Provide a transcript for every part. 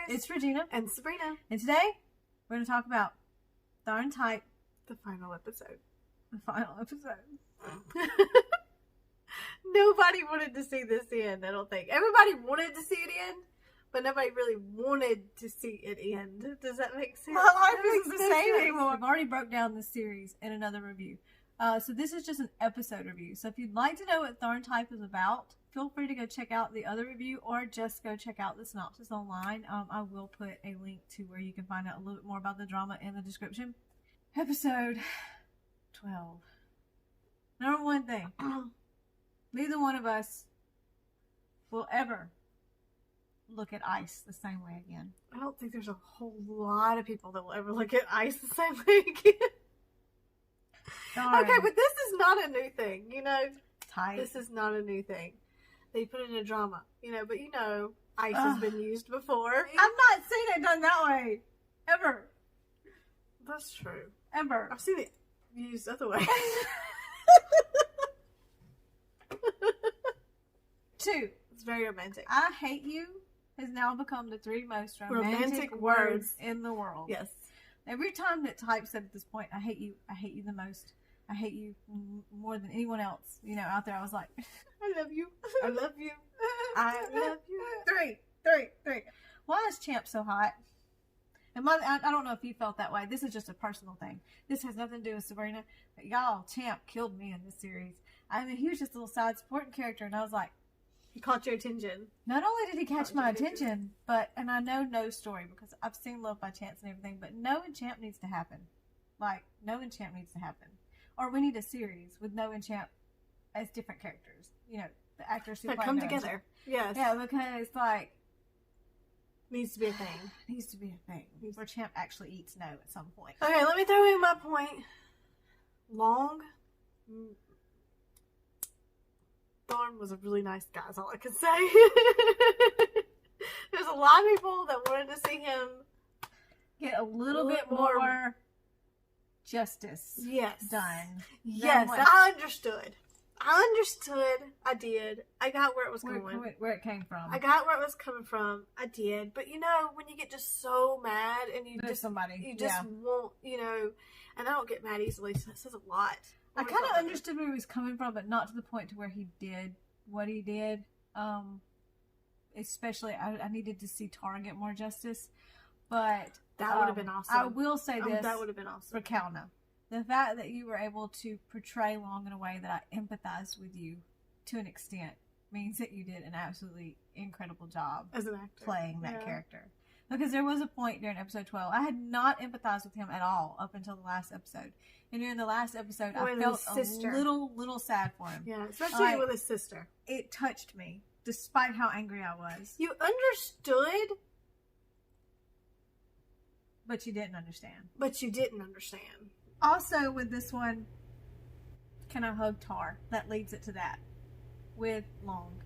It's Regina. And Sabrina. And today, we're going to talk about TharnType. The final episode. The final episode. Nobody wanted to see this end, I don't think. Everybody wanted to see it end, but nobody really wanted to see it end. Does that make sense? Well, everything's the same anymore. I've already broke down this series in another review. So this is just an episode review. So if you'd like to know what TharnType is about, feel free to go check out the other review or just go check out the synopsis online. I will put a link to where you can find out a little bit more about the drama in the description. Episode 12. Number one thing. Neither one of us will ever look at ice the same way again. I don't think there's a whole lot of people that will ever look at ice the same way again. Darn. Okay, but this is not a new thing, you know? Type. This is not a new thing. They put it in a drama, you know, but you know, ice has been used before. I've not seen it done that way. Ever. That's true. Ever. I've seen it used other ways. 2. It's very romantic. I hate you has now become the 3 most romantic words in the world. Yes. Every time that Type said at this point, I hate you the most. I hate you more than anyone else, you know, out there. I was like, I love you. I love you. I love you. 3. Why is Champ so hot? And I don't know if you felt that way. This is just a personal thing. This has nothing to do with Sabrina. But y'all, Champ killed me in this series. I mean, he was just a little side supporting character, and I was like, he caught your attention. Not only did he catch my attention, but, and I know No story because I've seen Love by Chance and everything, but No and Champ needs to happen. Like, No and Champ needs to happen. Or we need a series with No and Champ as different characters. You know, the actors who that play come No and together. Champ. Yes. Yeah, because, like, needs to be a thing. Needs to be a thing. Where Champ actually eats No at some point. Okay, let me throw in my point. Long. Thorn was a really nice guy, is all I can say. There's a lot of people that wanted to see him get a little bit more justice done. Yes, I understood. I did. I got where it was going. Where it came from. I got where it was coming from. I did. But you know, when you get just so mad and you just somebody, you just won't, you know, and I don't get mad easily, so that says a lot. I kind of understood where he was coming from, but not to the point to where he did what he did. Especially, I needed to see Tara get more justice. But that would have been awesome. I will say this. That would have been awesome. For Kalna. The fact that you were able to portray Long in a way that I empathized with you to an extent means that you did an absolutely incredible job as an actor playing that character. Because there was a point during episode 12, I had not empathized with him at all up until the last episode. And during the last episode, I felt a little sad for him. Yeah, especially with his sister. It touched me, despite how angry I was. You understood, but you didn't understand. Also, with this one, can I hug Tar? That leads it to that. With Long,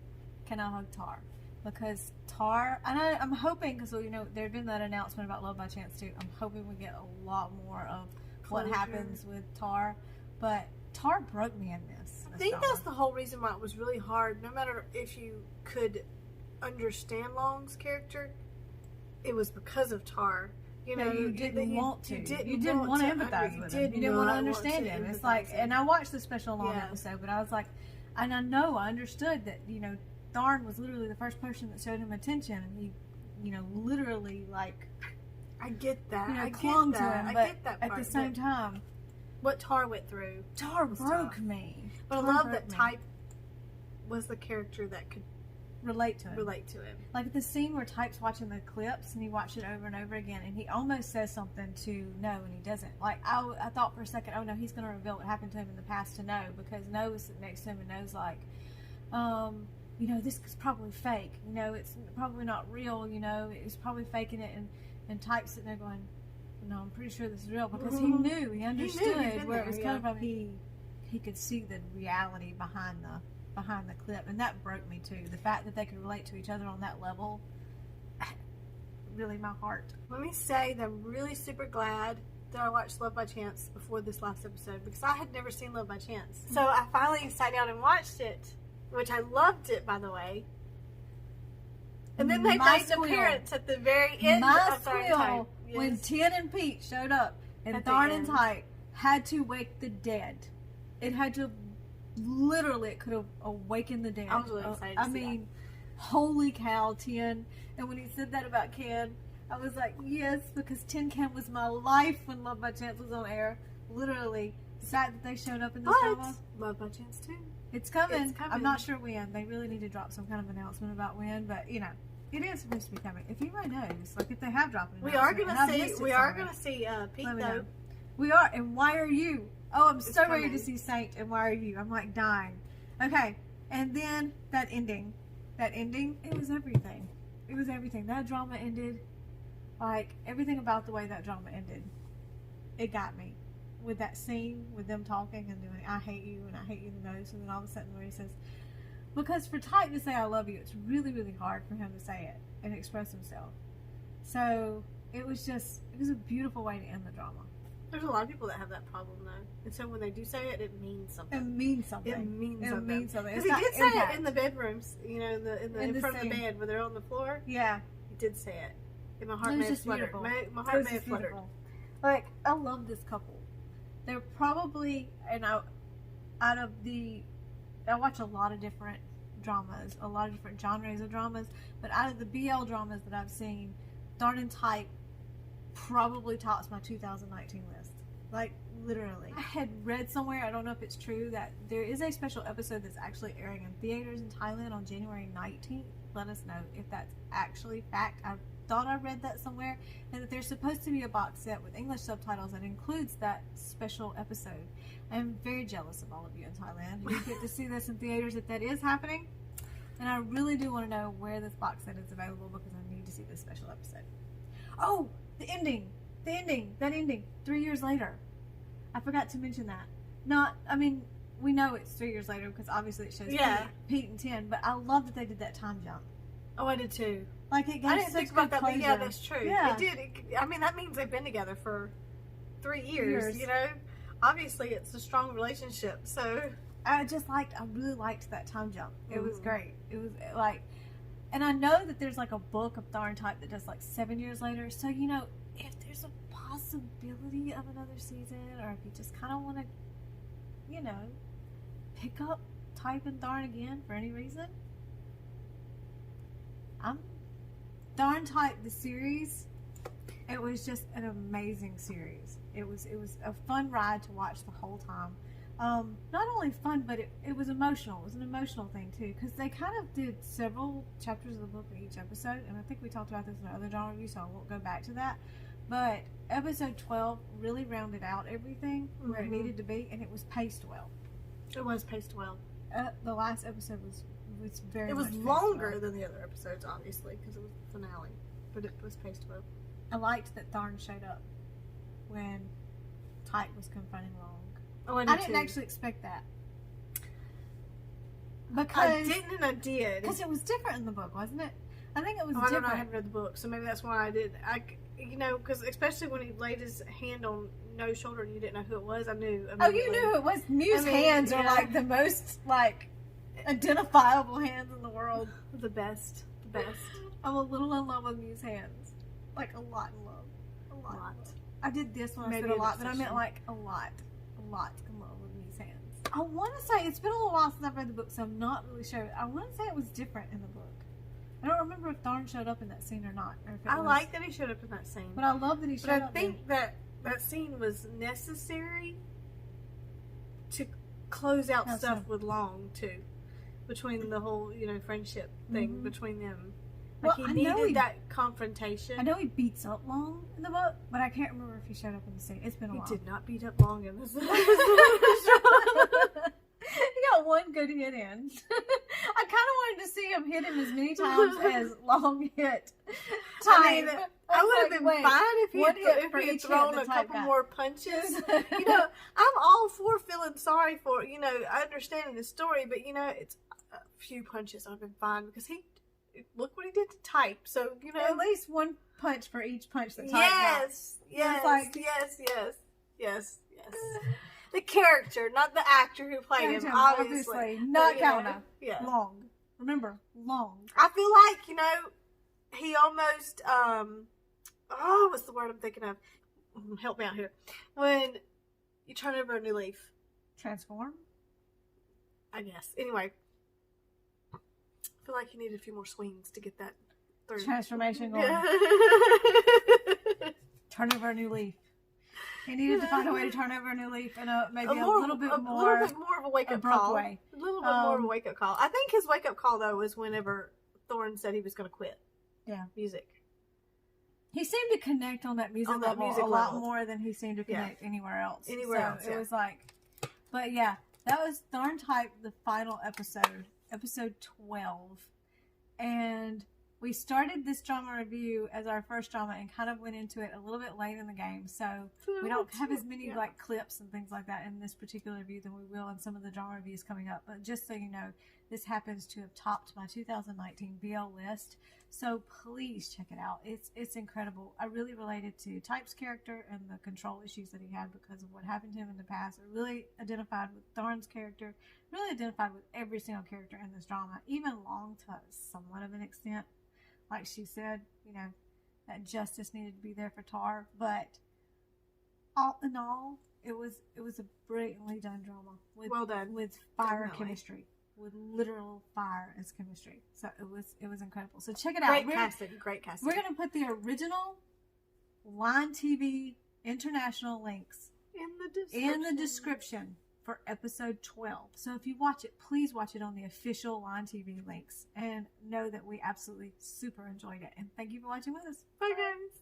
can I hug Tar? Because Tar, and I'm hoping, because you know there had been that announcement about Love by Chance too. I'm hoping we get a lot more of what happens with Tar. But Tar broke me in this. I think that's the whole reason why it was really hard. No matter if you could understand Long's character, it was because of Tar. You know, you didn't want to. You didn't want to empathize with him. You didn't want to understand him. It's like, and I watched the special Long episode, but I was like, and I understood that, you know, Tharn was literally the first person that showed him attention, and he, you know, literally, like, I get that. You know, I clung get to that. him, I but get that part, at the same time, what Tar went through, Tar broke me. But I love that Type was the character that could relate to him. Like the scene where Type's watching the clips and he watched it over and over again, and he almost says something to No and he doesn't. Like I thought for a second, oh no, he's going to reveal what happened to him in the past to No, because No was sitting next to him and No's like, you know, this is probably fake. You know, it's probably not real. You know, it's probably faking it. And Type's sitting there going, no, I'm pretty sure this is real, because he knew, he understood where it was coming from. He could see the reality behind the clip, and that broke me too. The fact that they could relate to each other on that level, really, my heart. Let me say that I'm really super glad that I watched Love by Chance before this last episode, because I had never seen Love by Chance. So I finally sat down and watched it, which I loved it, by the way. And then they made an appearance at the very end of TharnType. Yes. When Tien and Pete showed up, and TharnType had to wake the dead. It had to, literally, it could have awakened the dead. I was really excited to see that. Holy cow, Tien. And when he said that about Ken, I was like, yes, because Tin Can was my life when Love by Chance was on air. Literally. The fact that they showed up in this drama. Love by Chance too. It's coming. I'm not sure when. They really need to drop some kind of announcement about when, but you know, it is supposed to be coming. If anybody knows, like if they have dropped an announcement. We are gonna see Pete though. We are, and why are you? Oh, I'm so ready to see Saint, and why are you? I'm like dying. Okay, and then that ending, it was everything. It was everything. That drama ended, like everything about the way that drama ended. It got me. With that scene, with them talking and doing, I hate you and I hate you the most, and then all of a sudden where he says, because for Type to say I love you, it's really, really hard for him to say it and express himself. So it was a beautiful way to end the drama. There's a lot of people that have that problem though, and so when they do say it, it means something. It means something. Because he did say it in the bedrooms, you know, in front of the bed where they're on the floor. Yeah, he did say it, and my heart may have fluttered. My heart may have fluttered. Like, I love this couple. They're probably, and I watch a lot of different dramas, a lot of different genres of dramas, but out of the BL dramas that I've seen, TharnType probably tops my 2019 list. Like, literally. I had read somewhere, I don't know if it's true, that there is a special episode that's actually airing in theaters in Thailand on January 19th. Let us know if that's actually fact. I thought I read that somewhere, and that there's supposed to be a box set with English subtitles that includes that special episode. I'm very jealous of all of you in Thailand who get to see this in theaters if that is happening, and I really do want to know where this box set is available because I need to see this special episode. Oh, the ending, 3 years later. I forgot to mention that. We know it's 3 years later because obviously it shows Pete and Tien, but I love that they did that time jump. Oh, I did too. Like, it gave I didn't think about that, but yeah, that's true. Yeah. It did. That means they've been together for 3 years, you know? Obviously, it's a strong relationship, so... I really liked that time jump. It was great. It was, like... And I know that there's, like, a book of TharnType that does, like, 7 years later, so, you know, if there's a possibility of another season, or if you just kind of want to, you know, pick up Type and Tharn again for any reason, TharnType, the series, it was just an amazing series. It was a fun ride to watch the whole time. Not only fun, but it was emotional. It was an emotional thing too, because they kind of did several chapters of the book in each episode, and I think we talked about this in another genre review, so I won't go back to that. But episode 12 really rounded out everything where it needed to be, and it was paced well. It was paced well. The last episode was very. It was longer than the other episodes, obviously, because it was the finale, but it was paced well. I liked that Tharn showed up when Type was confronting Long. Oh, I didn't actually expect that. Because I didn't, and I did. Because it was different in the book, wasn't it? I think it was different. I don't know. I haven't read the book, so maybe that's why I did. Because especially when he laid his hand on No's shoulder and you didn't know who it was, I knew. Oh, you knew it was. Mew's hands are like the most identifiable hands in the world. The best. I'm a little in love with Mew's hands. Like, a lot in love. A lot. I did this when I said a lot, but I meant like a lot in love with Mew's hands. I want to say, it's been a little while since I've read the book, so I'm not really sure. I want to say it was different in the book. I don't remember if Tharn showed up in that scene or not. Or if I like that he showed up in that scene. But I love that he showed up. But I think that scene was necessary to close out stuff with Long, too. Between the whole, friendship thing between them. Like, he needed that confrontation. I know he beats up Long in the book, but I can't remember if he showed up in the scene. It's been a while. He did not beat up Long in this. He got one good hit in. I kind of wanted to see him hit him as many times as Long hit. I would have been fine if he had thrown a couple more punches. I'm all for feeling sorry for, understanding the story, but, it's a few punches I've been fine because look what he did to Type. So, at least one punch for each punch that Type Yes. The character, not the actor who played him, obviously. Not Kauna. Yeah. Long. Remember, Long. I feel like, he almost, what's the word I'm thinking of? Help me out here. When you turn over a new leaf. Transform? I guess. Anyway. I feel like he needed a few more swings to get that through. Transformation going. Turn over a new leaf. He needed to find a way to turn over a new leaf in a little bit more of a wake-up call. Way. A little bit more of a wake-up call. I think his wake-up call, though, was whenever Thorn said he was going to quit. Yeah. Music. He seemed to connect on that music level a lot more than he seemed to connect anywhere else. It was like, but yeah, that was TharnType, the final episode 12. And we started this drama review as our first drama and kind of went into it a little bit late in the game. So we don't have as many like clips and things like that in this particular review than we will in some of the drama reviews coming up. But just so you know, this happens to have topped my 2019 BL list. So please check it out. It's incredible. I really related to Type's character and the control issues that he had because of what happened to him in the past. I really identified with Thorn's character, really identified with every single character in this drama, even Long to somewhat of an extent. Like she said, you know, that justice needed to be there for Tar, but all in all, it was a brilliantly done drama. Well done. With fire chemistry. With literal fire as chemistry. So it was incredible. So check it out. Great casting. We're going to put the original Line TV international links in the description for episode 12. So if you watch it, please watch it on the official Line TV links and know that we absolutely super enjoyed it. And thank you for watching with us. Bye guys.